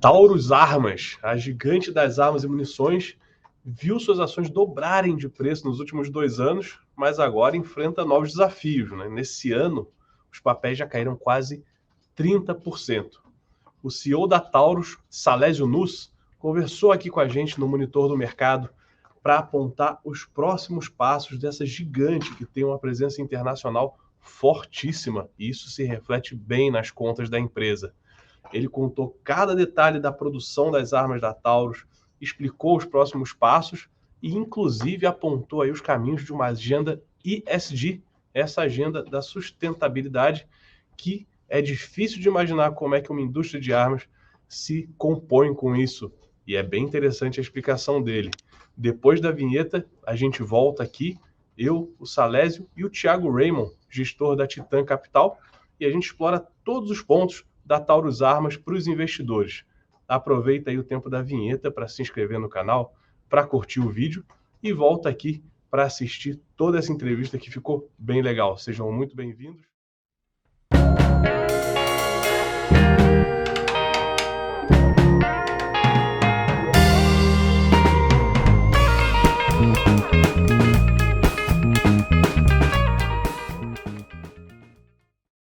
Taurus Armas, a gigante das armas e munições, viu suas ações dobrarem de preço nos últimos 2 anos, mas agora enfrenta novos desafios, né? Nesse ano, os papéis já caíram quase 30%. O CEO da Taurus, Salésio Nuss, conversou aqui com a gente no Monitor do Mercado para apontar os próximos passos dessa gigante que tem uma presença internacional fortíssima, e isso se reflete bem nas contas da empresa. Ele contou cada detalhe da produção das armas da Taurus, explicou os próximos passos e, inclusive, apontou aí os caminhos de uma agenda ESG, essa agenda da sustentabilidade, que é difícil de imaginar como é que uma indústria de armas se compõe com isso. E é bem interessante a explicação dele. Depois da vinheta, a gente volta aqui, eu, o Salésio e o Thiago Raymond, gestor da Titan Capital, e a gente explora todos os pontos da Taurus Armas para os investidores. Aproveita aí o tempo da vinheta para se inscrever no canal, para curtir o vídeo e volta aqui para assistir toda essa entrevista que ficou bem legal. Sejam muito bem-vindos.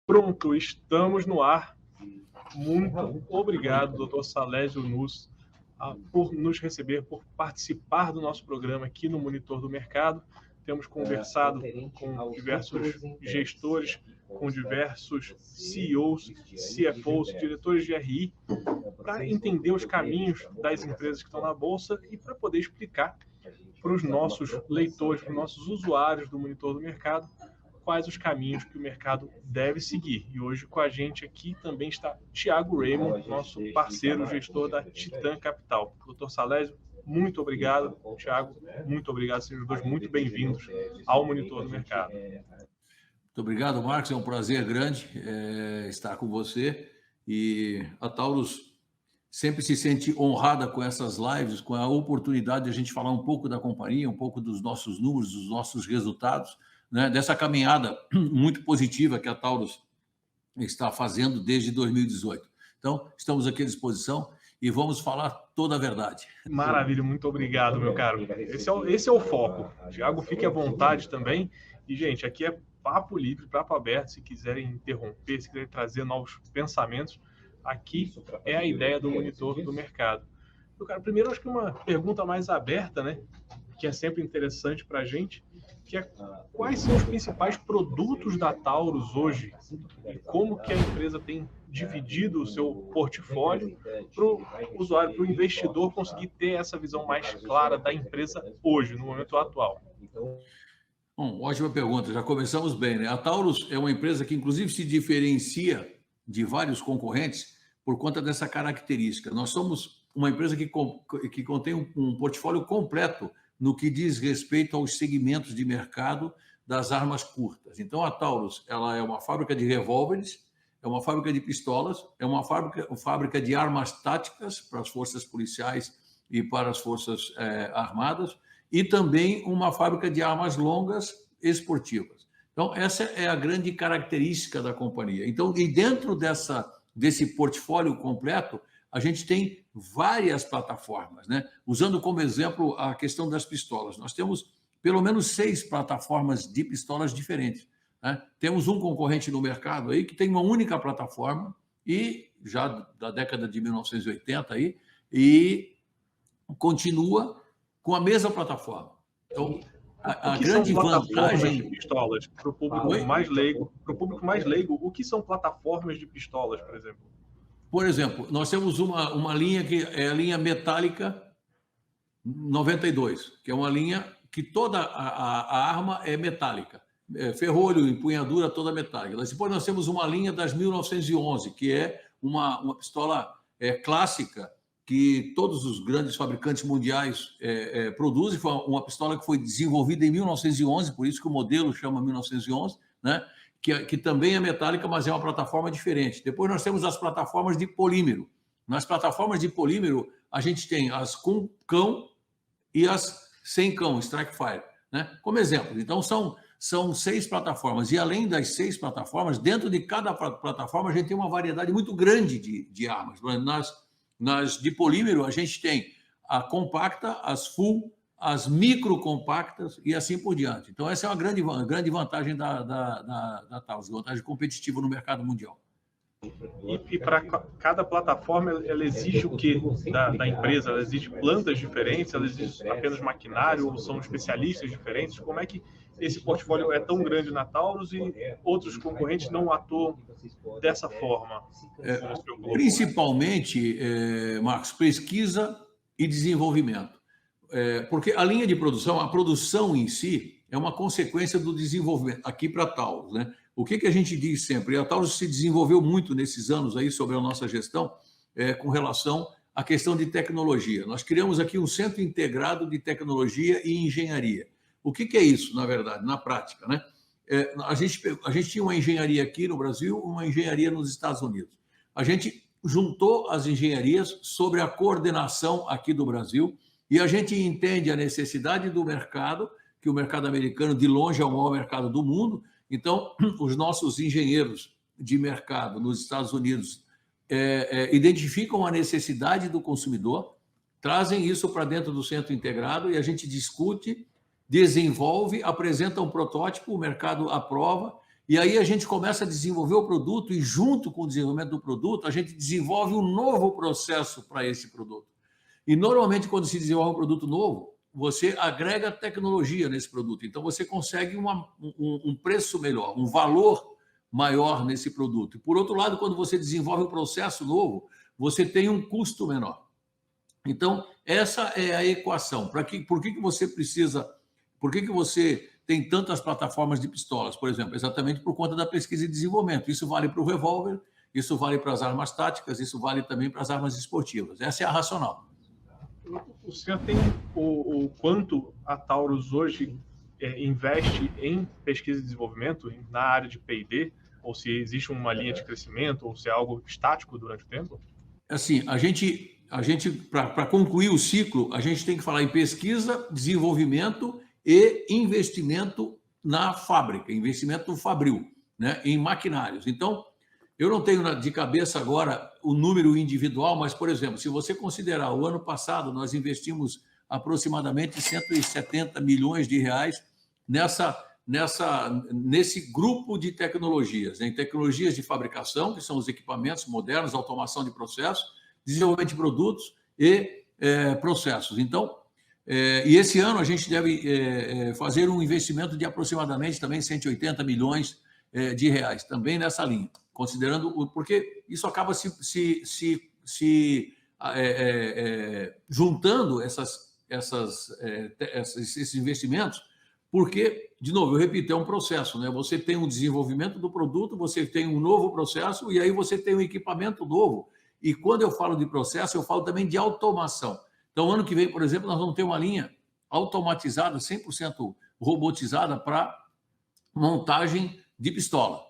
Pronto, estamos no ar. Muito obrigado, Dr. Salésio Nuss, por nos receber, por participar do nosso programa aqui no Monitor do Mercado. Temos conversado com diversos gestores, com diversos CEOs, CFOs, diretores de RI, para entender os caminhos das empresas que estão na Bolsa e para poder explicar para os nossos leitores, para os nossos usuários do Monitor do Mercado, quais os caminhos que o mercado deve seguir. E hoje com a gente aqui também está Thiago Raymond, nosso parceiro gestor da Titan Capital. Dr. Salésio, muito obrigado. Thiago, muito obrigado. Sejam os dois muito bem-vindos ao Monitor do Mercado. Muito obrigado, Marcos. É um prazer grande estar com você. E a Taurus sempre se sente honrada com essas lives, com a oportunidade de a gente falar um pouco da companhia, um pouco dos nossos números, dos nossos resultados, né, dessa caminhada muito positiva que a Taurus está fazendo desde 2018. Então, estamos aqui à disposição e vamos falar toda a verdade. Maravilha, muito obrigado, meu caro. Esse é o foco. Thiago, fique à vontade também. E, gente, aqui é papo livre, papo aberto. Se quiserem interromper, se quiserem trazer novos pensamentos, aqui é a ideia do Monitor do Mercado. Meu caro, primeiro, acho que uma pergunta mais aberta, né, que é sempre interessante para a gente, que é quais são os principais produtos da Taurus hoje e como que a empresa tem dividido o seu portfólio para o usuário, para o investidor conseguir ter essa visão mais clara da empresa hoje, no momento atual. Bom, ótima pergunta, já começamos bem, né? A Taurus é uma empresa que inclusive se diferencia de vários concorrentes por conta dessa característica. Nós somos uma empresa que contém um portfólio completo no que diz respeito aos segmentos de mercado das armas curtas. Então, a Taurus ela é uma fábrica de revólveres, é uma fábrica de pistolas, é uma fábrica de armas táticas para as forças policiais e para as forças armadas, e também uma fábrica de armas longas esportivas. Então, essa é a grande característica da companhia. Então, e dentro desse portfólio completo, a gente tem várias plataformas, né? Usando como exemplo a questão das pistolas. Nós temos pelo menos 6 plataformas de pistolas diferentes, né? Temos um concorrente no mercado aí que tem uma única plataforma, e já da década de 1980 aí, e continua com a mesma plataforma. Então, a grande vantagem de pistolas para o público mais leigo, o que são plataformas de pistolas, por exemplo? Por exemplo, nós temos uma linha que é a linha metálica 92, que é uma linha que toda a arma é metálica. Ferrolho, empunhadura, toda metálica. Depois nós temos uma linha das 1911, que é uma pistola clássica que todos os grandes fabricantes mundiais produzem. Foi uma pistola que foi desenvolvida em 1911, por isso que o modelo chama 1911, né? Que também é metálica, mas é uma plataforma diferente. Depois nós temos as plataformas de polímero. Nas plataformas de polímero, a gente tem as com cão e as sem cão, strike fire, né? Como exemplo. Então, são 6 plataformas. E além das 6 plataformas, dentro de cada plataforma, a gente tem uma variedade muito grande de armas. Nas de polímero, a gente tem a compacta, as full, as microcompactas e assim por diante. Então, essa é uma grande vantagem da Taurus, vantagem competitiva no mercado mundial. E para cada plataforma, ela exige o que da empresa? Ela exige plantas diferentes? Ela exige apenas maquinário? Ou são especialistas diferentes? Como é que esse portfólio é tão grande na Taurus e outros concorrentes não atuam dessa forma? Principalmente, Marcos, pesquisa e desenvolvimento. Porque a linha de produção, a produção em si, é uma consequência do desenvolvimento, aqui para a Taurus, né? O que a gente diz sempre? A Taurus se desenvolveu muito nesses anos aí sobre a nossa gestão com relação à questão de tecnologia. Nós criamos aqui um centro integrado de tecnologia e engenharia. O que é isso, na verdade, na prática, né? A gente tinha uma engenharia aqui no Brasil, uma engenharia nos Estados Unidos. A gente juntou as engenharias sobre a coordenação aqui do Brasil e a gente entende a necessidade do mercado, que o mercado americano, de longe, é o maior mercado do mundo. Então, os nossos engenheiros de mercado nos Estados Unidos identificam a necessidade do consumidor, trazem isso para dentro do centro integrado e a gente discute, desenvolve, apresenta um protótipo, o mercado aprova, e aí a gente começa a desenvolver o produto e, junto com o desenvolvimento do produto, a gente desenvolve um novo processo para esse produto. E, normalmente, quando se desenvolve um produto novo, você agrega tecnologia nesse produto. Então, você consegue um preço melhor, um valor maior nesse produto. E, por outro lado, quando você desenvolve um processo novo, você tem um custo menor. Então, essa é a equação. Por que você precisa... Por que você tem tantas plataformas de pistolas, por exemplo? Exatamente por conta da pesquisa e desenvolvimento. Isso vale para o revólver, isso vale para as armas táticas, isso vale também para as armas esportivas. Essa é a racional. O senhor tem o quanto a Taurus hoje investe em pesquisa e desenvolvimento na área de P&D? Ou se existe uma linha de crescimento, ou se é algo estático durante o tempo? Assim, a gente para concluir o ciclo, a gente tem que falar em pesquisa, desenvolvimento e investimento na fábrica, investimento no fabril, né, em maquinários. Então, eu não tenho de cabeça agora o número individual, mas, por exemplo, se você considerar o ano passado, nós investimos aproximadamente 170 milhões de reais nesse grupo de tecnologias, em tecnologias de fabricação, que são os equipamentos modernos, automação de processos, desenvolvimento de produtos e processos. Então, e esse ano a gente deve fazer um investimento de aproximadamente também 180 milhões de reais, também nessa linha, considerando, porque isso acaba se juntando esses investimentos, porque, de novo, eu repito, é um processo, né? Você tem um desenvolvimento do produto, você tem um novo processo e aí você tem um equipamento novo. E quando eu falo de processo, eu falo também de automação. Então, ano que vem, por exemplo, nós vamos ter uma linha automatizada, 100% robotizada para montagem de pistola.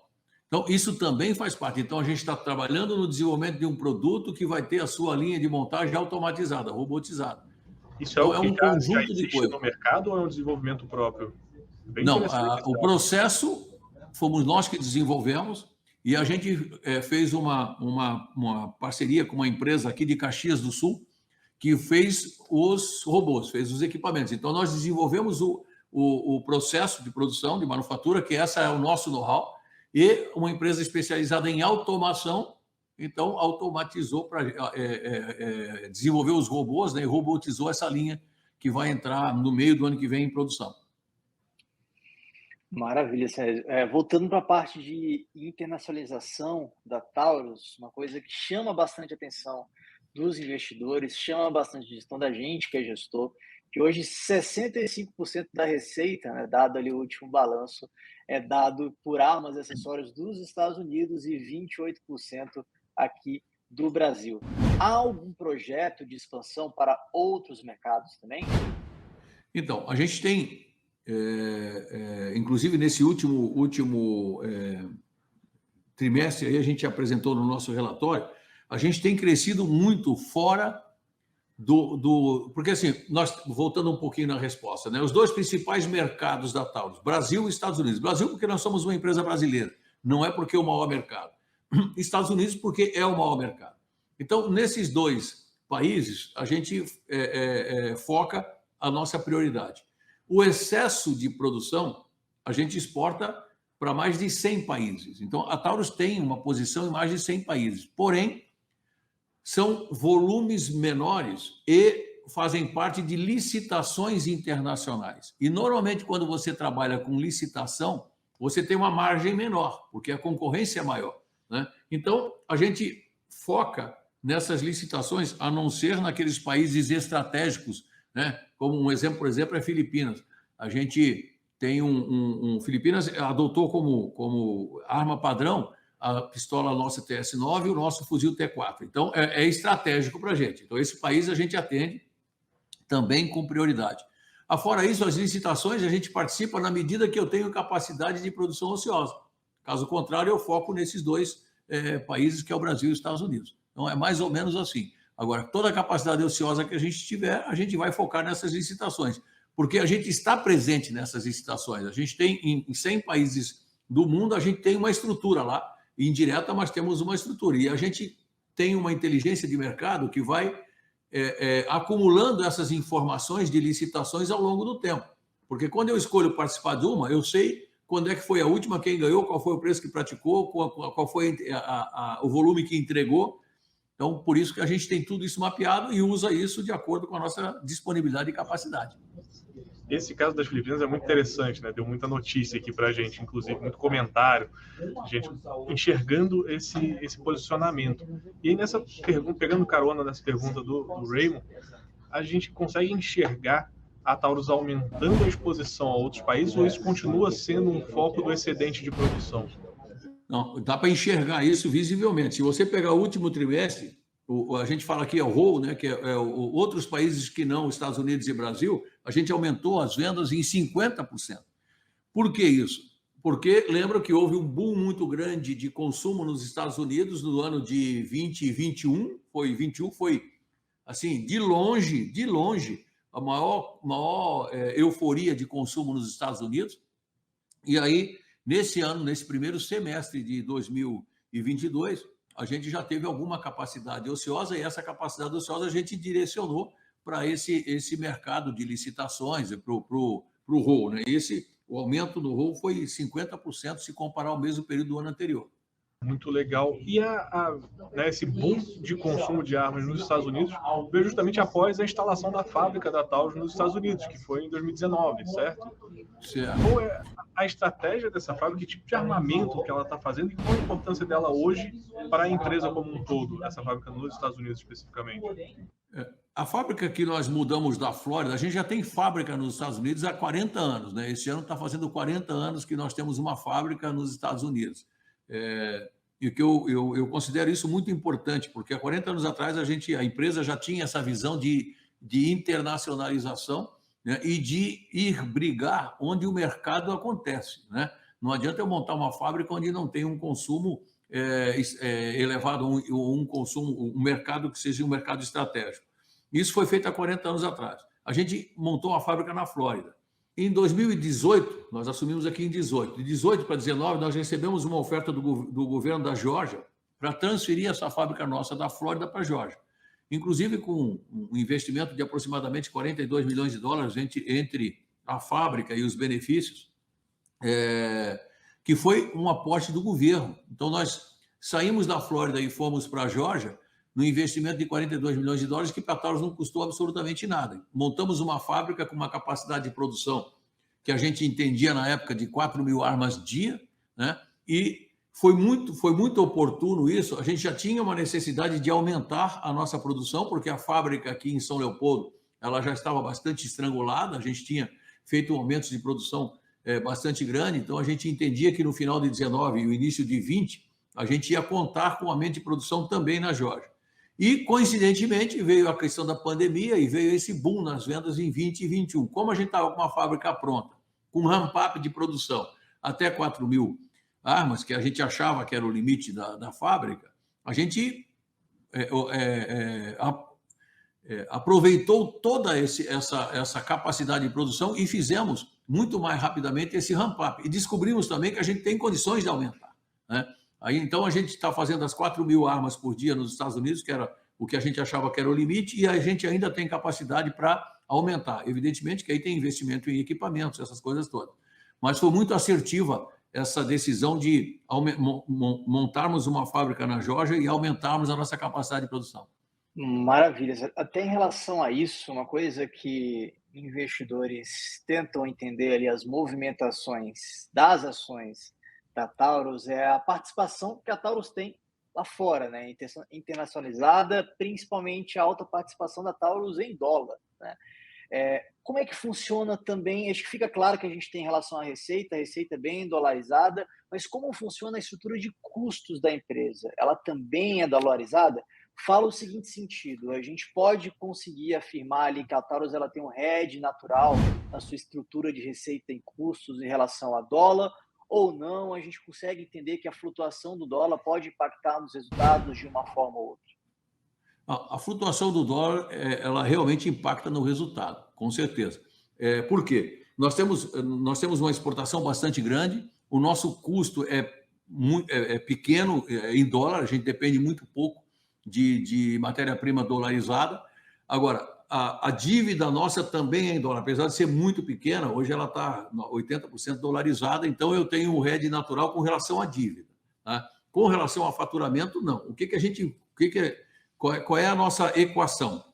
Então, isso também faz parte. Então, a gente está trabalhando no desenvolvimento de um produto que vai ter a sua linha de montagem automatizada, robotizada. Isso então, é um conjunto de coisas. No mercado ou é um desenvolvimento próprio? Não, o processo fomos nós que desenvolvemos e a gente fez uma parceria com uma empresa aqui de Caxias do Sul, que fez os robôs, fez os equipamentos. Então, nós desenvolvemos o processo de produção, de manufatura, que essa é o nosso know-how, e uma empresa especializada em automação, então, automatizou para desenvolver os robôs, né, e robotizou essa linha que vai entrar no meio do ano que vem em produção. Maravilha, Sérgio. Voltando para a parte de internacionalização da Taurus, uma coisa que chama bastante atenção dos investidores, chama bastante atenção da gente que é gestor, que hoje 65% da receita, né, dado ali o último balanço, é dado por armas e acessórios dos Estados Unidos e 28% aqui do Brasil. Há algum projeto de expansão para outros mercados também? Então, a gente tem, inclusive nesse último trimestre, aí a gente apresentou no nosso relatório, a gente tem crescido muito fora porque assim, nós, voltando um pouquinho na resposta, né? Os dois principais mercados da Taurus, Brasil e Estados Unidos. Brasil porque nós somos uma empresa brasileira, não é porque é o maior mercado. Estados Unidos porque é o maior mercado. Então, nesses dois países, a gente foca a nossa prioridade. O excesso de produção, a gente exporta para mais de 100 países. Então, a Taurus tem uma posição em mais de 100 países. Porém, são volumes menores e fazem parte de licitações internacionais. E, normalmente, quando você trabalha com licitação, você tem uma margem menor, porque a concorrência é maior, né? Então, a gente foca nessas licitações, a não ser naqueles países estratégicos, né? Como um exemplo, por exemplo, é Filipinas. A gente tem Filipinas adotou como arma padrão a pistola nossa TS9 e o nosso fuzil T4. Então, é estratégico para a gente. Então, esse país a gente atende também com prioridade. Afora isso, as licitações a gente participa na medida que eu tenho capacidade de produção ociosa. Caso contrário, eu foco nesses dois países, que é o Brasil e os Estados Unidos. Então, é mais ou menos assim. Agora, toda a capacidade ociosa que a gente tiver, a gente vai focar nessas licitações, porque a gente está presente nessas licitações. A gente tem, em 100 países do mundo, a gente tem uma estrutura lá, indireta, mas temos uma estrutura. E a gente tem uma inteligência de mercado que vai acumulando essas informações de licitações ao longo do tempo. Porque quando eu escolho participar de uma, eu sei quando é que foi a última, quem ganhou, qual foi o preço que praticou, qual foi o volume que entregou. Então, por isso que a gente tem tudo isso mapeado e usa isso de acordo com a nossa disponibilidade e capacidade. Esse caso das Filipinas é muito interessante, né? Deu muita notícia aqui para a gente, inclusive muito comentário, gente enxergando esse posicionamento. E aí, nessa pergunta, pegando carona nessa pergunta do Raymond, a gente consegue enxergar a Taurus aumentando a exposição a outros países, ou isso continua sendo um foco do excedente de produção? Não, dá para enxergar isso visivelmente. Se você pegar o último trimestre, a gente fala aqui o whole, né, que outros países que não Estados Unidos e Brasil, a gente aumentou as vendas em 50%. Por que isso? Porque lembra que houve um boom muito grande de consumo nos Estados Unidos no ano de 2021. 21 foi, assim, de longe, a maior euforia de consumo nos Estados Unidos. E aí, nesse ano, nesse primeiro semestre de 2022, a gente já teve alguma capacidade ociosa, e essa capacidade ociosa a gente direcionou para esse mercado de licitações, para o whole, né? O aumento do whole foi 50% se comparar ao mesmo período do ano anterior. Muito legal. E esse boom de consumo de armas nos Estados Unidos veio justamente após a instalação da fábrica da Taurus nos Estados Unidos, que foi em 2019, certo? Certo. Qual é a estratégia dessa fábrica? Que tipo de armamento que ela está fazendo e qual a importância dela hoje para a empresa como um todo, essa fábrica nos Estados Unidos especificamente? A fábrica que nós mudamos da Flórida, a gente já tem fábrica nos Estados Unidos há 40 anos, né? Esse ano está fazendo 40 anos que nós temos uma fábrica nos Estados Unidos. E que eu considero isso muito importante, porque há 40 anos atrás a empresa já tinha essa visão de internacionalização, né, e de ir brigar onde o mercado acontece, né? Não adianta eu montar uma fábrica onde não tem um consumo elevado, um mercado que seja um mercado estratégico. Isso foi feito há 40 anos atrás. A gente montou uma fábrica na Flórida. Em 2018, nós assumimos aqui em 18. De 18 para 19, nós recebemos uma oferta do governo da Geórgia para transferir essa fábrica nossa da Flórida para a Geórgia. Inclusive com um investimento de aproximadamente 42 milhões de dólares entre a fábrica e os benefícios, que foi um aporte do governo. Então, nós saímos da Flórida e fomos para a Geórgia no investimento de 42 milhões de dólares, que para a Taurus não custou absolutamente nada. Montamos uma fábrica com uma capacidade de produção que a gente entendia na época de 4 mil armas dia, né? E foi muito oportuno isso. A gente já tinha uma necessidade de aumentar a nossa produção, porque a fábrica aqui em São Leopoldo ela já estava bastante estrangulada, a gente tinha feito um aumento de produção bastante grande, então a gente entendia que no final de 19 e o início de 20, a gente ia contar com um aumento de produção também na Geórgia. E, coincidentemente, veio a questão da pandemia e veio esse boom nas vendas em 20 e 21. Como a gente estava com uma fábrica pronta, com um ramp-up de produção até 4 mil armas, que a gente achava que era o limite da fábrica, a gente aproveitou toda essa capacidade de produção e fizemos muito mais rapidamente esse ramp-up. E descobrimos também que a gente tem condições de aumentar, né? Aí, então, a gente está fazendo as 4.000 armas por dia nos Estados Unidos, que era o que a gente achava que era o limite, e a gente ainda tem capacidade para aumentar. Evidentemente que aí tem investimento em equipamentos, essas coisas todas. Mas foi muito assertiva essa decisão de montarmos uma fábrica na Geórgia e aumentarmos a nossa capacidade de produção. Maravilha. Até em relação a isso, uma coisa que investidores tentam entender ali as movimentações das ações da Taurus é a participação que a Taurus tem lá fora, né? Internacionalizada, principalmente a alta participação da Taurus em dólar, né? Como é que funciona também? Acho que fica claro que a gente tem em relação à receita, a receita é bem dolarizada, mas como funciona a estrutura de custos da empresa? Ela também é dolarizada? Fala o seguinte sentido, a gente pode conseguir afirmar ali que a Taurus ela tem um hedge natural na sua estrutura de receita em custos em relação a dólar, ou não, a gente consegue entender que a flutuação do dólar pode impactar nos resultados de uma forma ou outra? A flutuação do dólar, ela realmente impacta no resultado, com certeza. Por quê? Nós temos uma exportação bastante grande, o nosso custo é pequeno em dólar, a gente depende muito pouco de matéria-prima dolarizada. Agora, a dívida nossa também é em dólar, apesar de ser muito pequena, hoje ela está 80% dolarizada, então eu tenho um hedge natural com relação à dívida. Tá? Com relação ao faturamento, não. Qual é a nossa equação?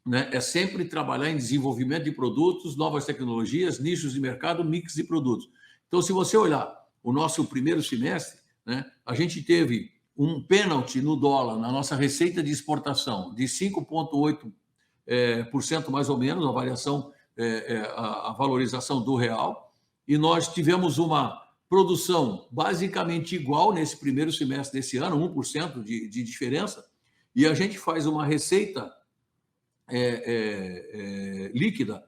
Né? É sempre trabalhar em desenvolvimento de produtos, novas tecnologias, nichos de mercado, mix de produtos. Então, se você olhar o nosso primeiro semestre, né, a gente teve um pênalti no dólar na nossa receita de exportação de 5,8% mais ou menos, a variação, a valorização do real, e nós tivemos uma produção basicamente igual nesse primeiro semestre desse ano, 1% de diferença, e a gente faz uma receita líquida,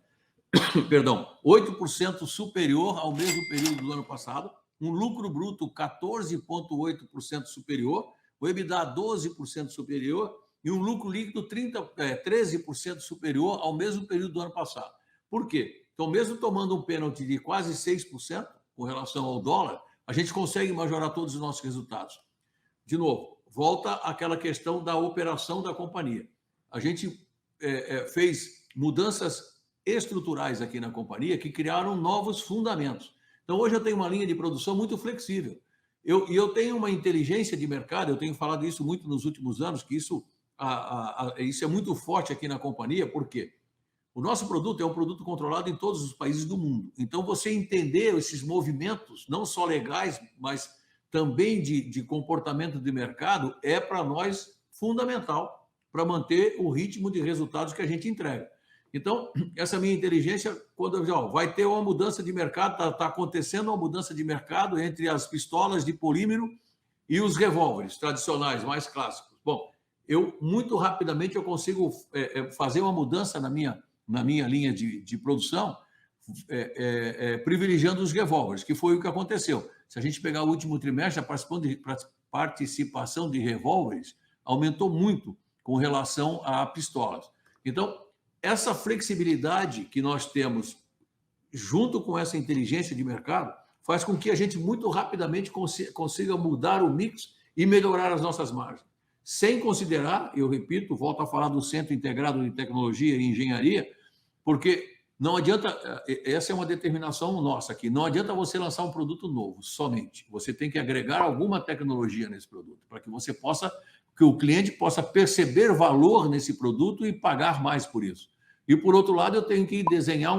perdão, 8% superior ao mesmo período do ano passado, um lucro bruto 14,8% superior, o EBITDA 12% superior e um lucro líquido 13% superior ao mesmo período do ano passado. Por quê? Então, mesmo tomando um pênalti de quase 6% com relação ao dólar, a gente consegue majorar todos os nossos resultados. De novo, volta àquela questão da operação da companhia. A gente fez mudanças estruturais aqui na companhia que criaram novos fundamentos. Então, hoje eu tenho uma linha de produção muito flexível. Eu tenho uma inteligência de mercado, eu tenho falado isso muito nos últimos anos, que isso é muito forte aqui na companhia, porque o nosso produto é um produto controlado em todos os países do mundo. Então, você entender esses movimentos, não só legais, mas também de comportamento de mercado, é para nós fundamental para manter o ritmo de resultados que a gente entrega. Então, essa minha inteligência, quando eu digo, vai ter uma mudança de mercado, está acontecendo uma mudança de mercado entre as pistolas de polímero e os revólveres tradicionais, mais clássicos. Bom, muito rapidamente eu consigo fazer uma mudança na minha linha de produção, privilegiando os revólveres, que foi o que aconteceu. Se a gente pegar o último trimestre, a participação de revólveres aumentou muito com relação a pistolas. Então, essa flexibilidade que nós temos, junto com essa inteligência de mercado, faz com que a gente muito rapidamente consiga mudar o mix e melhorar as nossas margens. Sem considerar, eu repito, volto a falar do Centro Integrado de Tecnologia e Engenharia, porque não adianta, essa é uma determinação nossa aqui, não adianta você lançar um produto novo somente. Você tem que agregar alguma tecnologia nesse produto, para que o cliente possa perceber valor nesse produto e pagar mais por isso. E, por outro lado, eu tenho que desenhar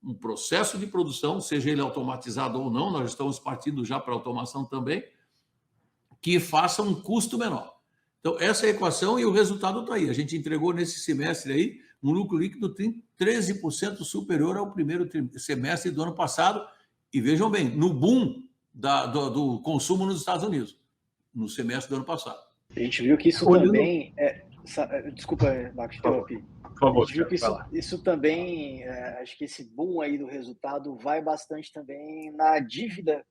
um processo de produção, seja ele automatizado ou não, nós estamos partindo já para automação também, que faça um custo menor. Então, essa é a equação e o resultado está aí. A gente entregou nesse semestre aí um lucro líquido 13% superior ao primeiro semestre do ano passado. E vejam bem, no boom do consumo nos Estados Unidos, no semestre do ano passado. A gente viu que isso também... Desculpa, Marcos, interrompi. Por favor, a gente viu que isso também, acho que esse boom aí do resultado vai bastante também na dívida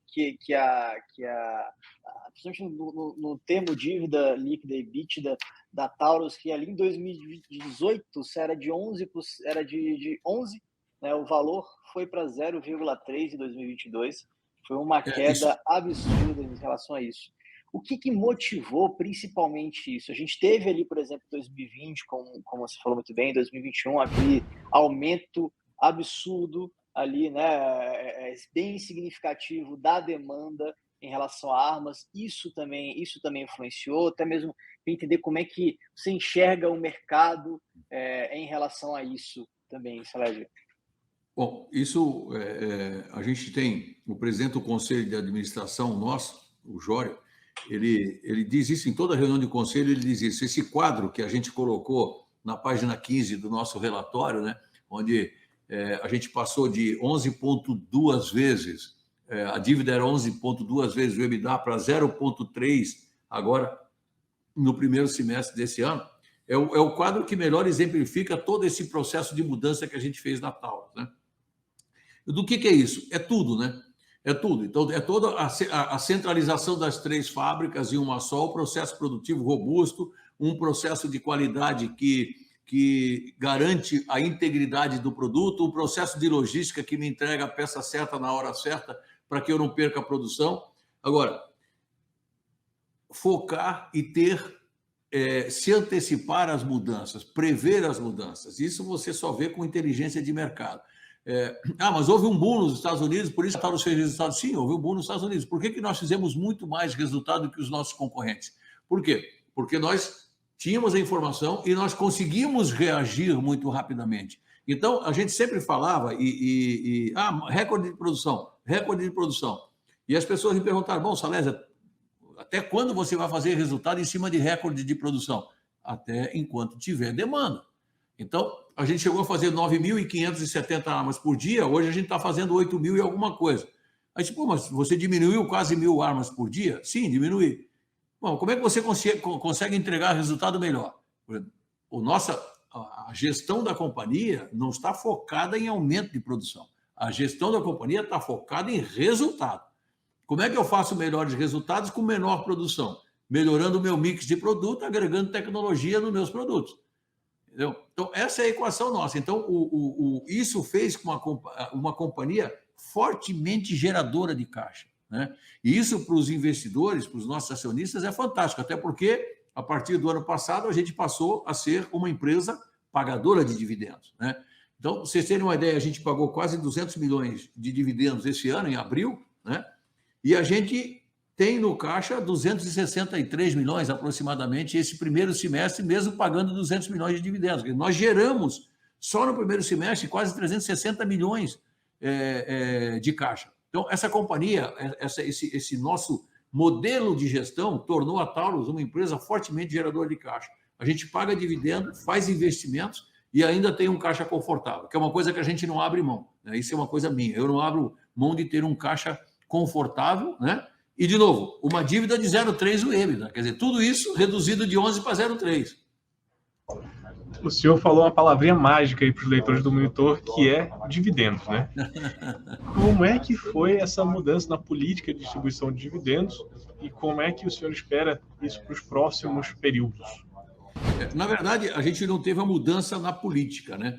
principalmente no termo dívida líquida e EBITDA da Taurus, que ali em 2018 era de 11%, né, o valor foi para 0,3 em 2022, foi uma queda absurda em relação a isso. O que motivou principalmente isso? A gente teve ali, por exemplo, 2020, como você falou muito bem, 2021, aquele aumento absurdo ali, né, bem significativo da demanda em relação a armas. Isso também influenciou, até mesmo para entender como é que você enxerga o mercado em relação a isso também, Salégio. Bom, isso a gente tem o presidente do Conselho de Administração nosso, o Jório, ele diz isso em toda reunião de conselho, ele diz isso. Esse quadro que a gente colocou na página 15 do nosso relatório, né, onde a gente passou de 11,2 vezes, a dívida era 11,2 vezes o EBITDA para 0,3 agora no primeiro semestre desse ano, é o quadro que melhor exemplifica todo esse processo de mudança que a gente fez na Taurus, né? Do que é isso? É tudo, né? É tudo. Então, é toda a centralização das 3 fábricas em uma só, o processo produtivo robusto, um processo de qualidade que garante a integridade do produto, um processo de logística que me entrega a peça certa na hora certa para que eu não perca a produção. Agora, focar e se antecipar às mudanças, prever as mudanças. Isso você só vê com inteligência de mercado. Mas houve um boom nos Estados Unidos, por isso que a Taurus fez resultado. Sim, houve um boom nos Estados Unidos. Por que nós fizemos muito mais resultado que os nossos concorrentes? Por quê? Porque nós tínhamos a informação e nós conseguimos reagir muito rapidamente. Então, a gente sempre falava, recorde de produção, recorde de produção. E as pessoas me perguntaram, bom, Salésio, até quando você vai fazer resultado em cima de recorde de produção? Até enquanto tiver demanda. Então, a gente chegou a fazer 9.570 armas por dia, hoje a gente está fazendo 8.000 e alguma coisa. Aí, mas você diminuiu quase 1.000 armas por dia? Sim, diminui. Bom, como é que você consegue entregar resultado melhor? A gestão da companhia não está focada em aumento de produção. A gestão da companhia está focada em resultado. Como é que eu faço melhores resultados com menor produção? Melhorando o meu mix de produto, agregando tecnologia nos meus produtos. Entendeu? Então, essa é a equação nossa. Então, isso fez com uma companhia fortemente geradora de caixa, né? E isso, para os investidores, para os nossos acionistas, é fantástico, até porque, a partir do ano passado, a gente passou a ser uma empresa pagadora de dividendos, né? Então, para vocês terem uma ideia, a gente pagou quase 200 milhões de dividendos esse ano, em abril, né? E a gente tem no caixa 263 milhões aproximadamente esse primeiro semestre, mesmo pagando 200 milhões de dividendos. Nós geramos, só no primeiro semestre, quase 360 milhões de caixa. Então, essa companhia, esse nosso modelo de gestão tornou a Taurus uma empresa fortemente geradora de caixa. A gente paga dividendo, faz investimentos e ainda tem um caixa confortável, que é uma coisa que a gente não abre mão, né? Isso é uma coisa minha. Eu não abro mão de ter um caixa confortável, né? E, de novo, uma dívida de 0,3 o EBITDA. Quer dizer, tudo isso reduzido de 11 para 0,3. O senhor falou uma palavrinha mágica aí para os leitores do Monitor, que é dividendos, né? Como é que foi essa mudança na política de distribuição de dividendos e como é que o senhor espera isso para os próximos períodos? Na verdade, a gente não teve a mudança na política, né?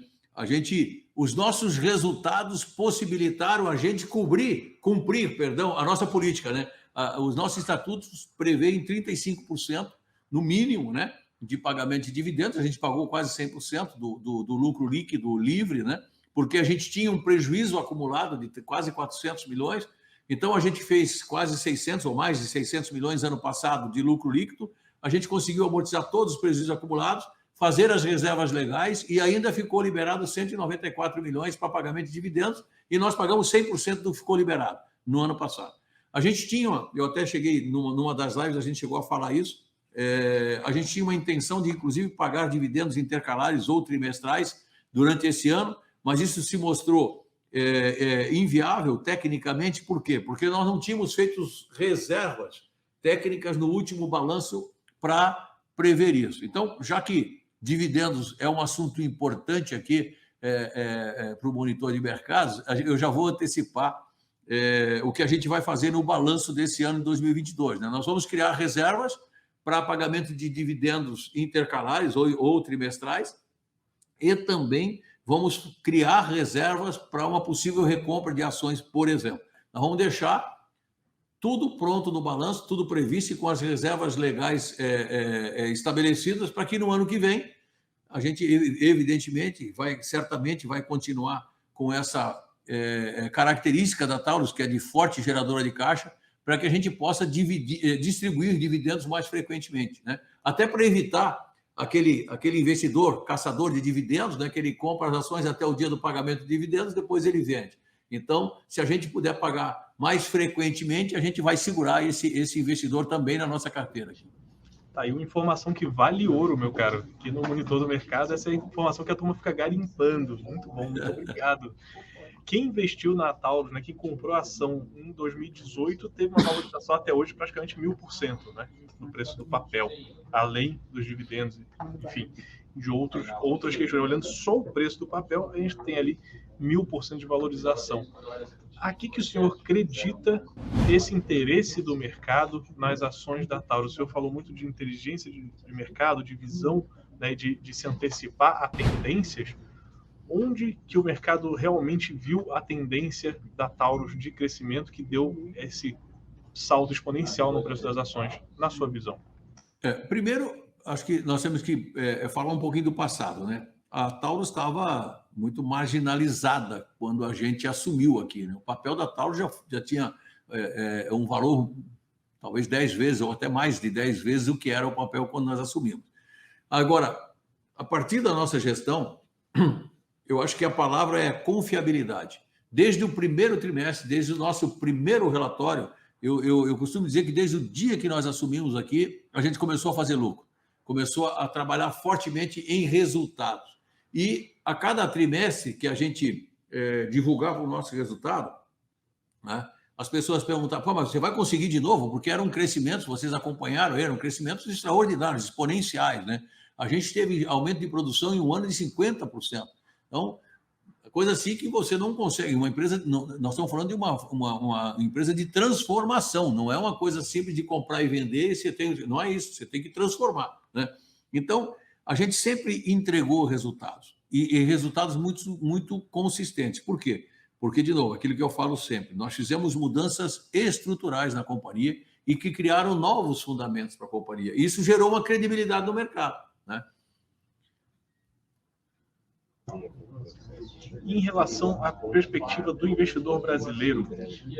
Os nossos resultados possibilitaram a gente cumprir, a nossa política, né? Os nossos estatutos prevêem 35%, no mínimo, né, de pagamento de dividendos. A gente pagou quase 100% do lucro líquido livre, né, porque a gente tinha um prejuízo acumulado de quase 400 milhões. Então, a gente fez quase 600 ou mais de 600 milhões ano passado de lucro líquido. A gente conseguiu amortizar todos os prejuízos acumulados, fazer as reservas legais e ainda ficou liberado 194 milhões para pagamento de dividendos e nós pagamos 100% do que ficou liberado no ano passado. A gente tinha, eu até cheguei, numa das lives, a gente chegou a falar isso, a gente tinha uma intenção de, inclusive, pagar dividendos intercalares ou trimestrais durante esse ano, mas isso se mostrou inviável tecnicamente. Por quê? Porque nós não tínhamos feito reservas técnicas no último balanço para prever isso. Então, já que dividendos é um assunto importante aqui para o monitor de mercados, eu já vou antecipar o que a gente vai fazer no balanço desse ano de 2022. Né? Nós vamos criar reservas para pagamento de dividendos intercalares ou trimestrais e também vamos criar reservas para uma possível recompra de ações, por exemplo. Nós vamos deixar tudo pronto no balanço, tudo previsto e com as reservas legais estabelecidas para que no ano que vem a gente, evidentemente, certamente vai continuar com essa característica da Taurus, que é de forte geradora de caixa, para que a gente possa distribuir dividendos mais frequentemente, né? Até para evitar aquele investidor caçador de dividendos, né, que ele compra as ações até o dia do pagamento de dividendos, depois ele vende. Então, se a gente puder pagar mais frequentemente, a gente vai segurar esse investidor também na nossa carteira. Tá aí uma informação que vale ouro, meu caro. Aqui no Monitor do Mercado, essa é a informação que a turma fica garimpando. Muito bom, muito obrigado. Quem investiu na Taurus, né, quem comprou a ação em 2018, teve uma valorização até hoje praticamente 1000%, né, no preço do papel, além dos dividendos, enfim, de outras questões. Olhando só o preço do papel, a gente tem ali 1000% de valorização. A que o senhor acredita esse interesse do mercado nas ações da Taurus? O senhor falou muito de inteligência de mercado, de visão, né, de se antecipar a tendências. Onde que o mercado realmente viu a tendência da Taurus de crescimento que deu esse salto exponencial no preço das ações, na sua visão? Primeiro, acho que nós temos que falar um pouquinho do passado, né? A Taurus estava muito marginalizada quando a gente assumiu aqui, né? O papel da Taurus já tinha um valor talvez 10 vezes ou até mais de 10 vezes o que era o papel quando nós assumimos. Agora, a partir da nossa gestão, eu acho que a palavra é confiabilidade. Desde o primeiro trimestre, desde o nosso primeiro relatório, eu costumo dizer que desde o dia que nós assumimos aqui, a gente começou a fazer lucro, começou a trabalhar fortemente em resultados. E a cada trimestre que a gente divulgava o nosso resultado, né, as pessoas perguntavam, pô, mas você vai conseguir de novo? Porque eram crescimentos, vocês acompanharam, eram crescimentos extraordinários, exponenciais, né? A gente teve aumento de produção em um ano de 50%. Então, coisa assim que você não consegue. Uma empresa, nós estamos falando de uma empresa de transformação, não é uma coisa simples de comprar e vender, não é isso, você tem que transformar, né? Então, a gente sempre entregou resultados, e resultados muito, muito consistentes. Por quê? Porque, de novo, aquilo que eu falo sempre, nós fizemos mudanças estruturais na companhia e que criaram novos fundamentos para a companhia. Isso gerou uma credibilidade no mercado, né? Em relação à perspectiva do investidor brasileiro,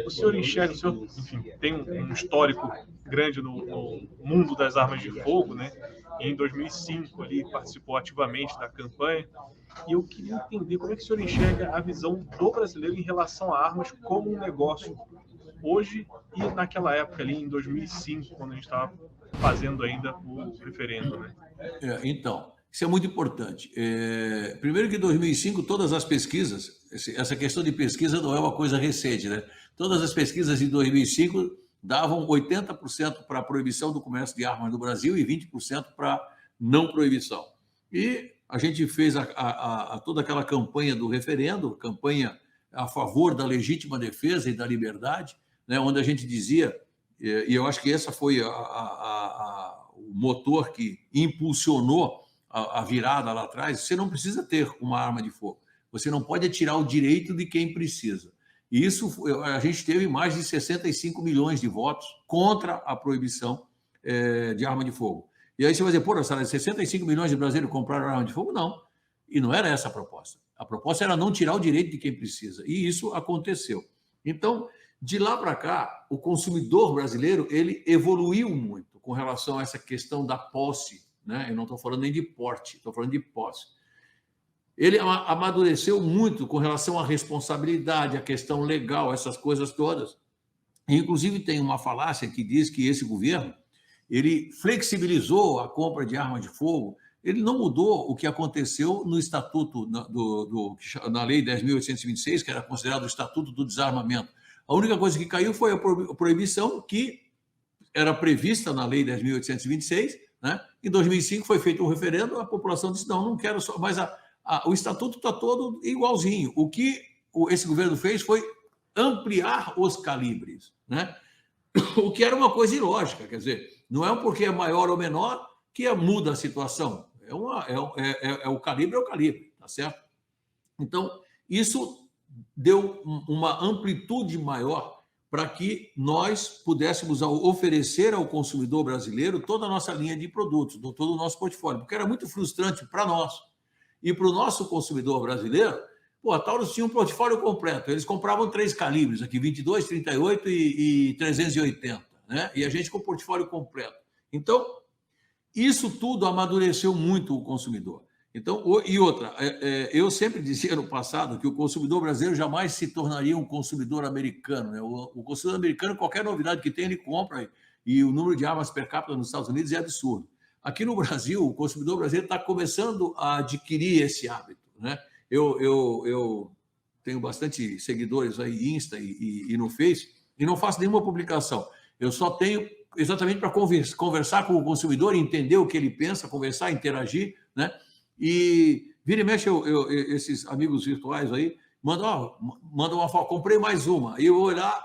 o senhor enxerga, o senhor, enfim, tem um histórico grande no mundo das armas de fogo, né? Em 2005 ali participou ativamente da campanha, e eu queria entender como é que o senhor enxerga a visão do brasileiro em relação a armas como um negócio hoje e naquela época ali em 2005, quando a gente estava fazendo ainda o referendo, né? Então, isso é muito importante. Primeiro que em 2005, todas as pesquisas, essa questão de pesquisa não é uma coisa recente, né? Todas as pesquisas de 2005 davam 80% para a proibição do comércio de armas no Brasil e 20% para não proibição. E a gente fez toda aquela campanha do referendo, campanha a favor da legítima defesa e da liberdade, né? Onde a gente dizia, e eu acho que essa foi o motor que impulsionou a virada lá atrás, você não precisa ter uma arma de fogo. Você não pode tirar o direito de quem precisa. E isso, a gente teve mais de 65 milhões de votos contra a proibição de arma de fogo. E aí você vai dizer, pô, 65 milhões de brasileiros compraram arma de fogo? Não. E não era essa a proposta. A proposta era não tirar o direito de quem precisa. E isso aconteceu. Então, de lá para cá, o consumidor brasileiro, ele evoluiu muito com relação a essa questão da posse, né? Eu não estou falando nem de porte, estou falando de posse. Ele amadureceu muito com relação à responsabilidade, à questão legal, essas coisas todas. E, inclusive, tem uma falácia que diz que esse governo ele flexibilizou a compra de arma de fogo, ele não mudou o que aconteceu no Estatuto, na Lei 10.826, que era considerado o Estatuto do Desarmamento. A única coisa que caiu foi a proibição que era prevista na Lei 10.826, né? Em 2005 foi feito um referendo, a população disse, não quero só... Mas o Estatuto está todo igualzinho. O que esse governo fez foi ampliar os calibres, né? O que era uma coisa ilógica, quer dizer, não é porque é maior ou menor que muda a situação. O calibre é o calibre, tá certo? Então, isso deu uma amplitude maior para que nós pudéssemos oferecer ao consumidor brasileiro toda a nossa linha de produtos, todo o nosso portfólio, porque era muito frustrante para nós. E para o nosso consumidor brasileiro, a Taurus tinha um portfólio completo. Eles compravam 3 calibres aqui, 22, 38 e 380, né? E a gente com o portfólio completo. Então, isso tudo amadureceu muito o consumidor. Então, e outra, eu sempre dizia no passado que o consumidor brasileiro jamais se tornaria um consumidor americano, né? O consumidor americano, qualquer novidade que tem, ele compra, e o número de armas per capita nos Estados Unidos é absurdo. Aqui no Brasil, o consumidor brasileiro está começando a adquirir esse hábito, né? Eu tenho bastante seguidores aí, Insta e no Face, e não faço nenhuma publicação. Eu só tenho exatamente para conversar com o consumidor, entender o que ele pensa, conversar, interagir, né? E vira e mexe, esses amigos virtuais aí mandam uma foto, comprei mais uma. E eu vou olhar,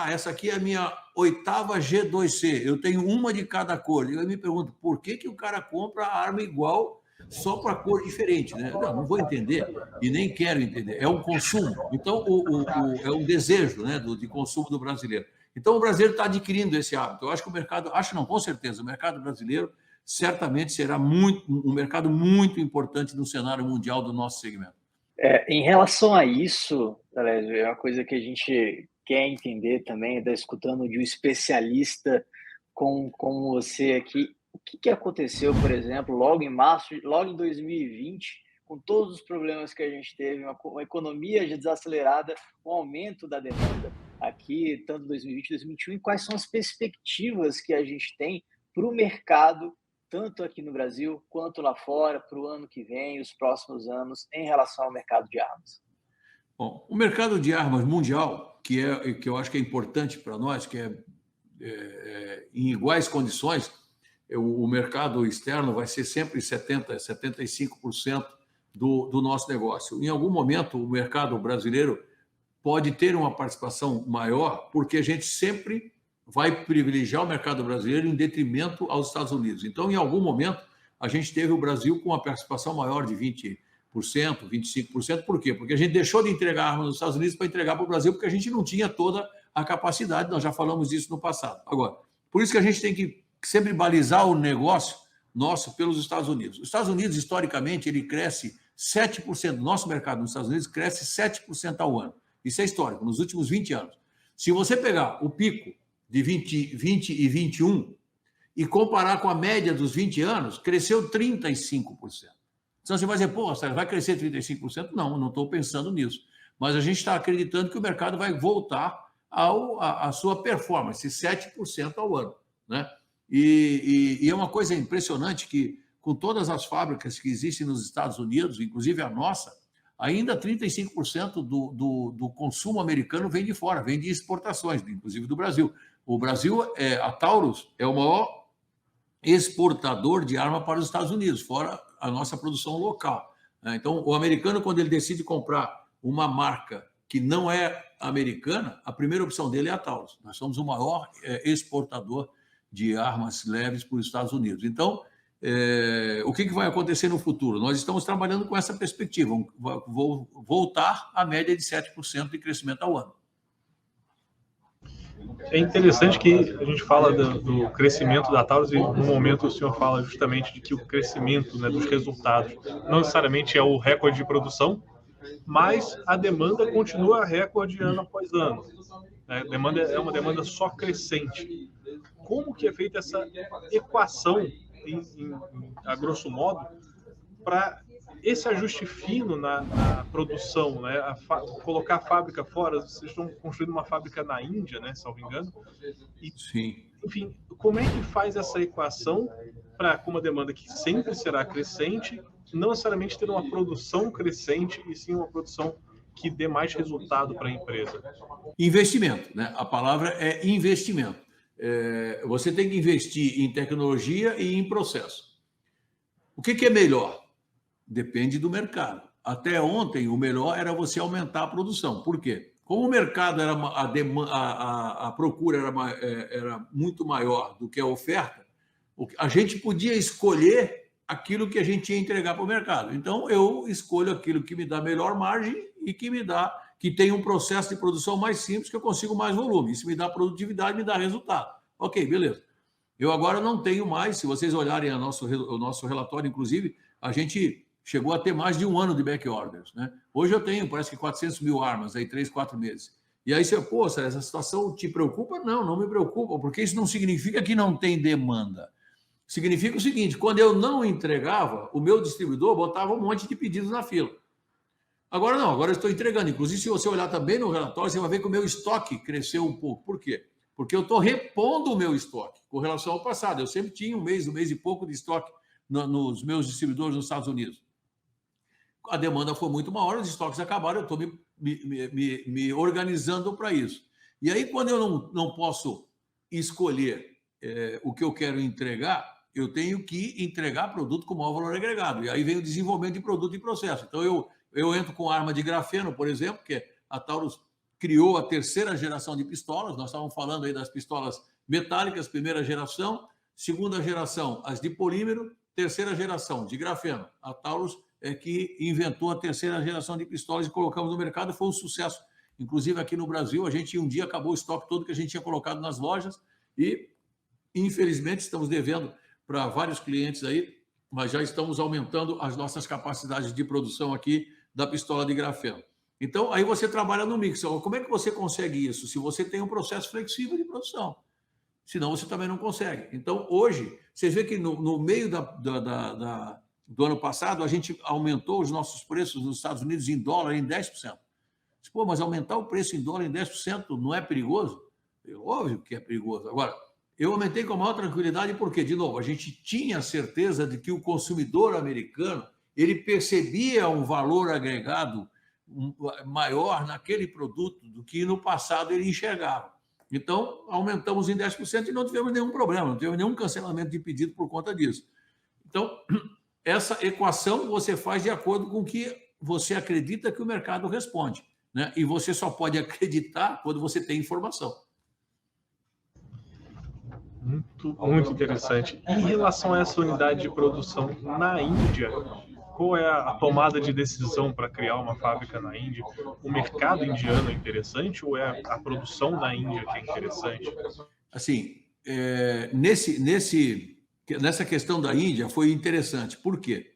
essa aqui é a minha 8ª G2C, eu tenho uma de cada cor. E eu me pergunto, por que o cara compra a arma igual só para cor diferente, né? Não vou entender e nem quero entender. É um consumo. Então, é um desejo, né, de consumo do brasileiro. Então, o brasileiro está adquirindo esse hábito. Eu acho que o mercado, com certeza, o mercado brasileiro certamente será um mercado muito importante no cenário mundial do nosso segmento. Em relação a isso, Alessio, é uma coisa que a gente quer entender também, está escutando de um especialista como você aqui. O que aconteceu, por exemplo, logo em março, logo em 2020, com todos os problemas que a gente teve, uma economia desacelerada, um aumento da demanda aqui, tanto 2020 e 2021, e quais são as perspectivas que a gente tem para o mercado, tanto aqui no Brasil quanto lá fora, para o ano que vem, os próximos anos, em relação ao mercado de armas? Bom, o mercado de armas mundial, que eu acho que é importante para nós, que em iguais condições, o mercado externo vai ser sempre 70%, 75% do nosso negócio. Em algum momento, o mercado brasileiro pode ter uma participação maior, porque a gente sempre vai privilegiar o mercado brasileiro em detrimento aos Estados Unidos. Então, em algum momento, a gente teve o Brasil com uma participação maior de 20%, 25%. Por quê? Porque a gente deixou de entregar armas nos Estados Unidos para entregar para o Brasil, porque a gente não tinha toda a capacidade. Nós já falamos disso no passado. Agora, por isso que a gente tem que sempre balizar o negócio nosso pelos Estados Unidos. Os Estados Unidos, historicamente, ele cresce 7%. O nosso mercado nos Estados Unidos cresce 7% ao ano. Isso é histórico, nos últimos 20 anos. Se você pegar o pico de 20 e 21 e comparar com a média dos 20 anos, cresceu 35%. Então você vai dizer, vai crescer 35%? Não estou pensando nisso. Mas a gente está acreditando que o mercado vai voltar à sua performance, 7% ao ano, né? E é uma coisa impressionante que, com todas as fábricas que existem nos Estados Unidos, inclusive a nossa, ainda 35% do consumo americano vem de fora, vem de exportações, inclusive do Brasil. O Brasil, a Taurus, é o maior exportador de arma para os Estados Unidos, fora a nossa produção local. Então, o americano, quando ele decide comprar uma marca que não é americana, a primeira opção dele é a Taurus. Nós somos o maior exportador de armas leves para os Estados Unidos. Então, o que vai acontecer no futuro? Nós estamos trabalhando com essa perspectiva, voltar à média de 7% de crescimento ao ano. É interessante que a gente fala do crescimento da Taurus e no momento o senhor fala justamente de que o crescimento, né, dos resultados não necessariamente é o recorde de produção, mas a demanda continua recorde ano após ano. A demanda é uma demanda só crescente. Como que é feita essa equação, a grosso modo, para esse ajuste fino na produção, né? Colocar a fábrica fora? Vocês estão construindo uma fábrica na Índia, né, salvo engano? Sim. Enfim, como é que faz essa equação com uma demanda que sempre será crescente, não necessariamente ter uma produção crescente, e sim uma produção que dê mais resultado para a empresa? Investimento, né? A palavra é investimento. Você tem que investir em tecnologia e em processo. O que é melhor? Depende do mercado. Até ontem, o melhor era você aumentar a produção. Por quê? Como o mercado a procura era muito maior do que a oferta, a gente podia escolher aquilo que a gente ia entregar para o mercado. Então, eu escolho aquilo que me dá melhor margem e que me dá que tem um processo de produção mais simples, que eu consigo mais volume. Isso me dá produtividade, me dá resultado. Ok, beleza. Eu agora não tenho mais, se vocês olharem o nosso relatório, inclusive, a gente chegou a ter mais de 1 ano de back orders, né? Hoje eu tenho, parece que 400 mil armas, aí 3, 4 meses. E aí você, pô, essa situação te preocupa? Não, não me preocupa, porque isso não significa que não tem demanda. Significa o seguinte, quando eu não entregava, o meu distribuidor botava um monte de pedidos na fila. Agora não, agora eu estou entregando. Inclusive, se você olhar também no relatório, você vai ver que o meu estoque cresceu um pouco. Por quê? Porque eu estou repondo o meu estoque com relação ao passado. Eu sempre tinha um mês e pouco de estoque nos meus distribuidores nos Estados Unidos. A demanda foi muito maior, os estoques acabaram, eu estou me organizando para isso. E aí, quando eu não posso escolher o que eu quero entregar, eu tenho que entregar produto com maior valor agregado. E aí vem o desenvolvimento de produto e processo. Então, eu entro com arma de grafeno, por exemplo, que a Taurus criou a 3ª geração de pistolas. Nós estávamos falando aí das pistolas metálicas, 1ª geração, 2ª geração, as de polímero, 3ª geração de grafeno. A Taurus é que inventou a 3ª geração de pistolas e colocamos no mercado, foi um sucesso. Inclusive, aqui no Brasil, a gente um dia acabou o estoque todo que a gente tinha colocado nas lojas e, infelizmente, estamos devendo para vários clientes aí, mas já estamos aumentando as nossas capacidades de produção aqui da pistola de grafeno. Então, aí você trabalha no mix. Como é que você consegue isso? Se você tem um processo flexível de produção. Senão, você também não consegue. Então, hoje, você vê que no meio do ano passado, a gente aumentou os nossos preços nos Estados Unidos em dólar em 10%. Pô, mas aumentar o preço em dólar em 10% não é perigoso? Óbvio que é perigoso. Agora, eu aumentei com a maior tranquilidade porque, de novo, a gente tinha certeza de que o consumidor americano ele percebia um valor agregado maior naquele produto do que no passado ele enxergava. Então, aumentamos em 10% e não tivemos nenhum problema, não tivemos nenhum cancelamento de pedido por conta disso. Então, essa equação você faz de acordo com o que você acredita que o mercado responde, né? E você só pode acreditar quando você tem informação. Muito interessante. Em relação a essa unidade de produção na Índia, qual é a tomada de decisão para criar uma fábrica na Índia? O mercado indiano é interessante ou é a produção na Índia que é interessante? Assim, nessa questão da Índia foi interessante. Por quê?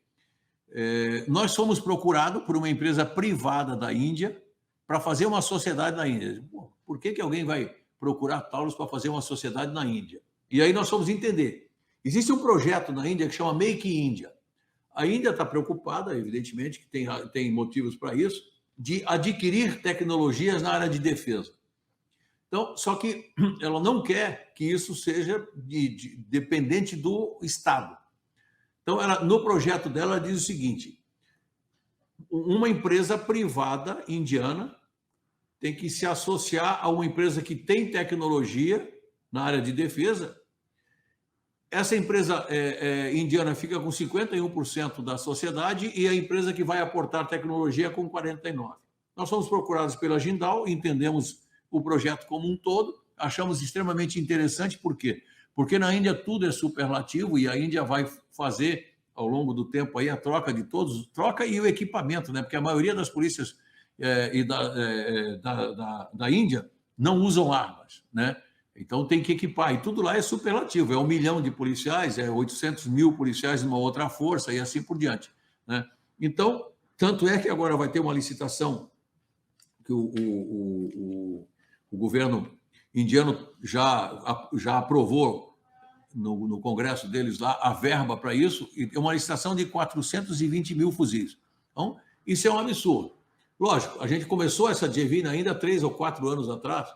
Nós fomos procurados por uma empresa privada da Índia para fazer uma sociedade na Índia. Por que alguém vai procurar Taurus para fazer uma sociedade na Índia? E aí nós fomos entender. Existe um projeto na Índia que chama Make India. A Índia está preocupada, evidentemente, que tem motivos para isso, de adquirir tecnologias na área de defesa. Então, só que ela não quer que isso seja dependente do Estado. Então, no projeto dela, ela diz o seguinte: uma empresa privada indiana tem que se associar a uma empresa que tem tecnologia na área de defesa. Essa empresa indiana fica com 51% da sociedade e a empresa que vai aportar tecnologia com 49%. Nós fomos procurados pela Jindal, entendemos o projeto como um todo, achamos extremamente interessante. Por quê? Porque na Índia tudo é superlativo e a Índia vai fazer, ao longo do tempo, aí, a troca de todos, troca e o equipamento, né? Porque a maioria das polícias da Índia não usam armas, né? Então tem que equipar, e tudo lá é superlativo, é 1 milhão de policiais, 800 mil policiais numa outra força e assim por diante, né? Então, tanto é que agora vai ter uma licitação que o governo indiano já aprovou no Congresso deles lá a verba para isso, e é uma licitação de 420 mil fuzis. Então, isso é um absurdo. Lógico, a gente começou essa JV ainda 3 ou 4 anos atrás,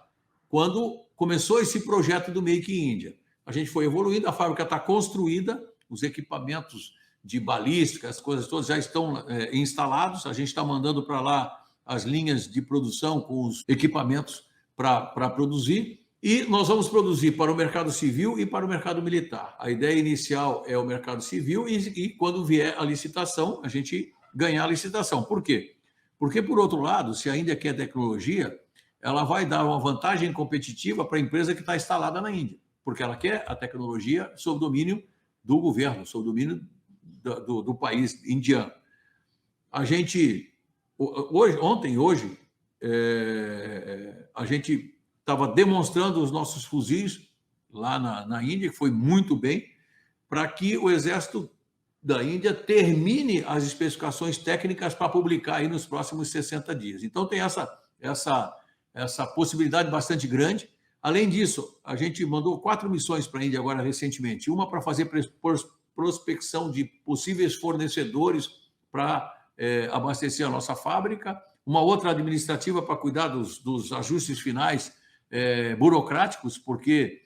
quando começou esse projeto do Make in India. A gente foi evoluindo, a fábrica está construída, os equipamentos de balística, as coisas todas já estão instalados, a gente está mandando para lá as linhas de produção com os equipamentos para produzir, e nós vamos produzir para o mercado civil e para o mercado militar. A ideia inicial é o mercado civil e quando vier a licitação, a gente ganhar a licitação. Por quê? Porque, por outro lado, se a Índia quer tecnologia, ela vai dar uma vantagem competitiva para a empresa que está instalada na Índia, porque ela quer a tecnologia sob domínio do governo, sob domínio do país indiano. A gente, hoje, a gente estava demonstrando os nossos fuzis lá na Índia, que foi muito bem, para que o Exército da Índia termine as especificações técnicas para publicar aí nos próximos 60 dias. Então, tem essa possibilidade bastante grande. Além disso, a gente mandou 4 missões para a Índia agora recentemente. Uma para fazer prospecção de possíveis fornecedores para abastecer a nossa fábrica, uma outra administrativa para cuidar dos ajustes finais burocráticos, porque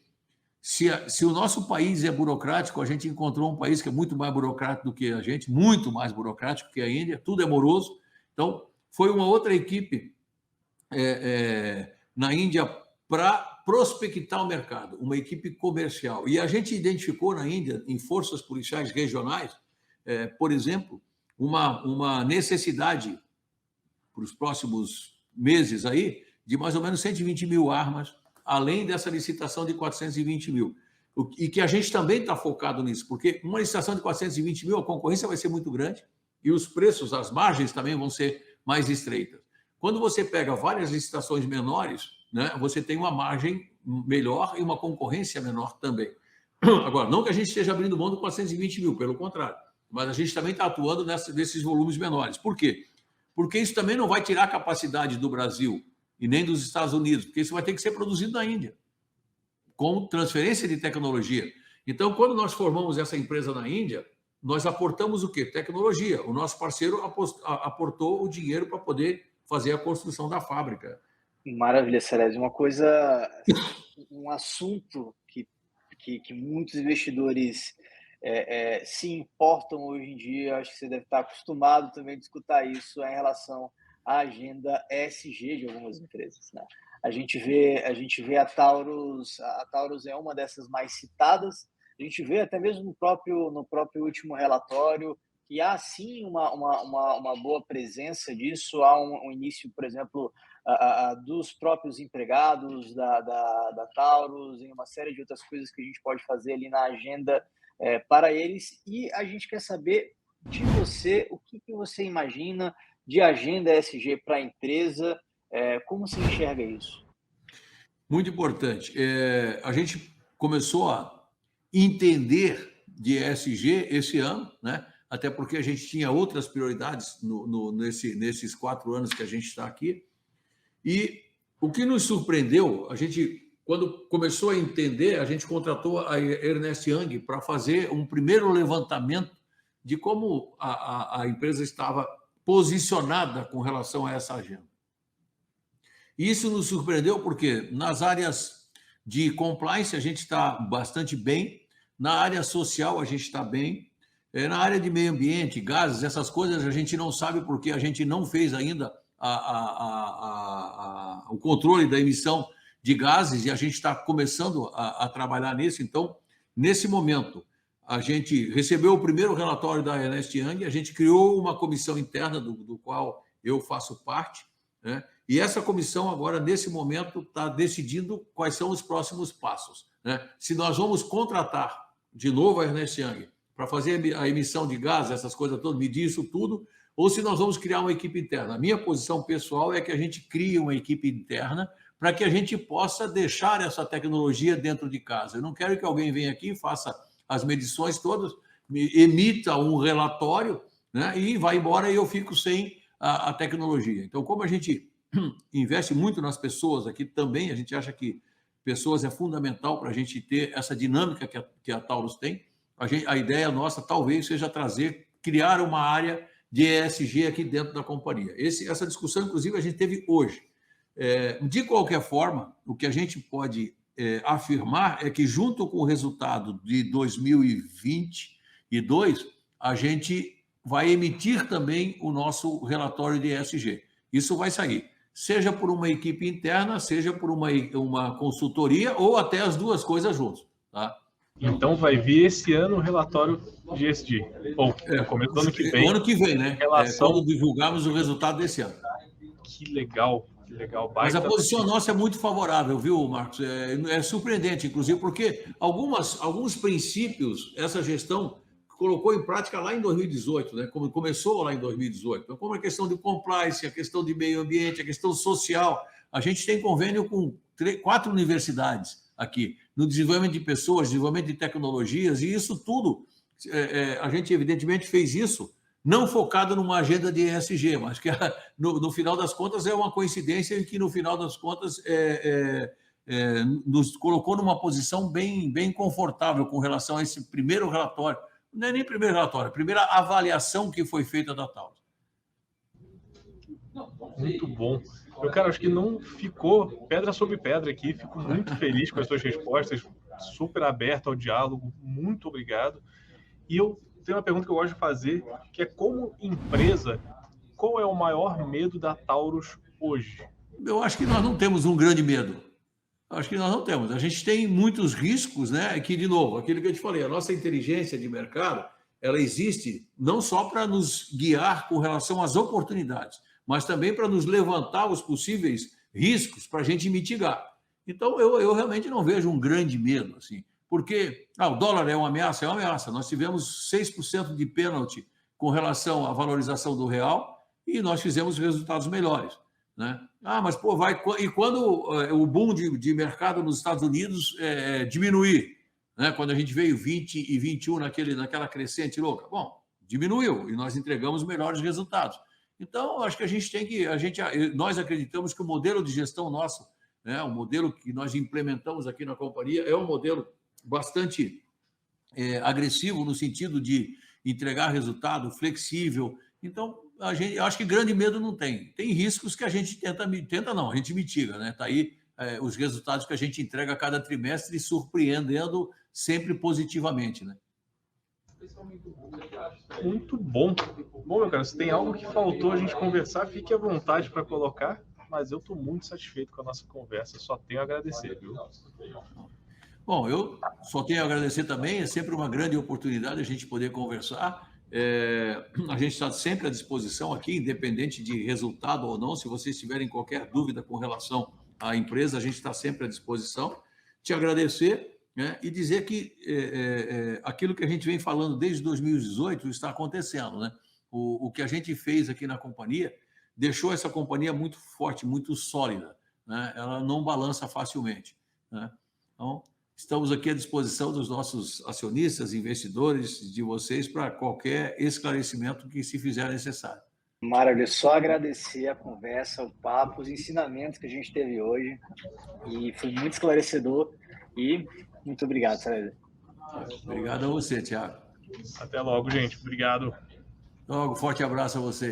se o nosso país é burocrático, a gente encontrou um país que é muito mais burocrático do que a gente, muito mais burocrático que a Índia, tudo é moroso. Então, foi uma outra equipe na Índia para prospectar o mercado, uma equipe comercial. E a gente identificou na Índia, em forças policiais regionais, por exemplo, uma necessidade para os próximos meses aí de mais ou menos 120 mil armas, além dessa licitação de 420 mil. E que a gente também está focado nisso, porque uma licitação de 420 mil, a concorrência vai ser muito grande e os preços, as margens também vão ser mais estreitas. Quando você pega várias licitações menores, né, você tem uma margem melhor e uma concorrência menor também. Agora, não que a gente esteja abrindo mão de 420 mil, pelo contrário, mas a gente também está atuando nesses volumes menores. Por quê? Porque isso também não vai tirar a capacidade do Brasil e nem dos Estados Unidos, porque isso vai ter que ser produzido na Índia, com transferência de tecnologia. Então, quando nós formamos essa empresa na Índia, nós aportamos o quê? Tecnologia. O nosso parceiro aportou o dinheiro para poder fazer a construção da fábrica. Maravilha, Serese. Uma coisa, um assunto que muitos investidores se importam hoje em dia, acho que você deve estar acostumado também a escutar isso, em relação à agenda ESG de algumas empresas, né? A gente vê a Taurus é uma dessas mais citadas. A gente vê até mesmo no próprio último relatório que há sim uma boa presença disso, há um início, por exemplo, dos próprios empregados da Taurus, em uma série de outras coisas que a gente pode fazer ali na agenda para eles. E a gente quer saber de você o que você imagina de agenda ESG para a empresa, como você enxerga isso? Muito importante. A gente começou a entender de ESG esse ano, né? Até porque a gente tinha outras prioridades nesses 4 anos que a gente está aqui. E o que nos surpreendeu, quando começou a entender, a gente contratou a Ernst Young para fazer um primeiro levantamento de como a empresa estava posicionada com relação a essa agenda. Isso nos surpreendeu porque nas áreas de compliance a gente está bastante bem, na área social a gente está bem, na área de meio ambiente, gases, essas coisas a gente não sabe porque a gente não fez ainda o controle da emissão de gases e a gente está começando a trabalhar nisso. Então, nesse momento, a gente recebeu o primeiro relatório da Ernst Young, a gente criou uma comissão interna do qual eu faço parte, né? E essa comissão agora, nesse momento, está decidindo quais são os próximos passos, né? Se nós vamos contratar de novo a Ernst Young para fazer a emissão de gás, essas coisas todas, medir isso tudo, ou se nós vamos criar uma equipe interna. A minha posição pessoal é que a gente crie uma equipe interna para que a gente possa deixar essa tecnologia dentro de casa. Eu não quero que alguém venha aqui, faça as medições todas, emita um relatório, né, e vai embora e eu fico sem a tecnologia. Então, como a gente investe muito nas pessoas aqui também, a gente acha que pessoas é fundamental para a gente ter essa dinâmica que a Taurus tem. A ideia nossa talvez seja criar uma área de ESG aqui dentro da companhia. Essa discussão, inclusive, a gente teve hoje. De qualquer forma, o que a gente pode afirmar é que, junto com o resultado de 2022, a gente vai emitir também o nosso relatório de ESG. Isso vai sair, seja por uma equipe interna, seja por uma consultoria ou até as duas coisas juntos, tá? Então vai vir esse ano o relatório de ESG. Ou no começo do ano que vem. O ano que vem, né? Quando divulgarmos o resultado desse ano. Que legal, que legal. Mas a posição nossa é muito favorável, viu, Marcos? É surpreendente, inclusive, porque alguns princípios essa gestão colocou em prática lá em 2018, né? Como começou lá em 2018. Então, como a questão de compliance, a questão de meio ambiente, a questão social, a gente tem convênio com 4 universidades aqui, no desenvolvimento de pessoas, desenvolvimento de tecnologias, e isso tudo, a gente evidentemente fez isso não focado numa agenda de ESG, mas que no final das contas é uma coincidência e que no final das contas nos colocou numa posição bem confortável com relação a esse primeiro relatório. Não é nem primeiro relatório, a primeira avaliação que foi feita da Taurus. Muito bom. Meu cara, acho que não ficou pedra sobre pedra aqui. Fico muito feliz com as suas respostas, super aberto ao diálogo. Muito obrigado. E eu tenho uma pergunta que eu gosto de fazer, que é como empresa, qual é o maior medo da Taurus hoje? Eu acho que nós não temos um grande medo. Acho que nós não temos. A gente tem muitos riscos, né? Que, de novo, aquilo que eu te falei, a nossa inteligência de mercado, ela existe não só para nos guiar com relação às oportunidades, mas também para nos levantar os possíveis riscos para a gente mitigar. Então, eu realmente não vejo um grande medo, assim, porque o dólar é uma ameaça? É uma ameaça. Nós tivemos 6% de pênalti com relação à valorização do real e nós fizemos resultados melhores, né? Mas pô, e quando o boom de mercado nos Estados Unidos diminuir, né? Quando a gente veio 20 e 21 naquela crescente louca, bom, diminuiu e nós entregamos melhores resultados. Então, acho que nós acreditamos que o modelo de gestão nosso, né, o modelo que nós implementamos aqui na companhia é um modelo bastante agressivo no sentido de entregar resultado, flexível. Então, acho que grande medo não tem. Tem riscos que a gente a gente mitiga, né? Está aí os resultados que a gente entrega a cada trimestre, surpreendendo sempre positivamente, né? Muito bom. Bom, meu cara, se tem algo que faltou a gente conversar, fique à vontade para colocar, mas eu estou muito satisfeito com a nossa conversa, só tenho a agradecer, viu? Bom, eu só tenho a agradecer também, é sempre uma grande oportunidade a gente poder conversar. A gente está sempre à disposição aqui, independente de resultado ou não. Se vocês tiverem qualquer dúvida com relação à empresa, a gente está sempre à disposição. Te agradecer, né, e dizer que aquilo que a gente vem falando desde 2018 está acontecendo, né? O que a gente fez aqui na companhia deixou essa companhia muito forte, muito sólida, né? Ela não balança facilmente, né? Então, estamos aqui à disposição dos nossos acionistas, investidores, de vocês, para qualquer esclarecimento que se fizer necessário. Maravilha, só agradecer a conversa, o papo, os ensinamentos que a gente teve hoje. E foi muito esclarecedor. E muito obrigado, Célio. Obrigado a você, Thiago. Até logo, gente. Obrigado. Logo, forte abraço a vocês.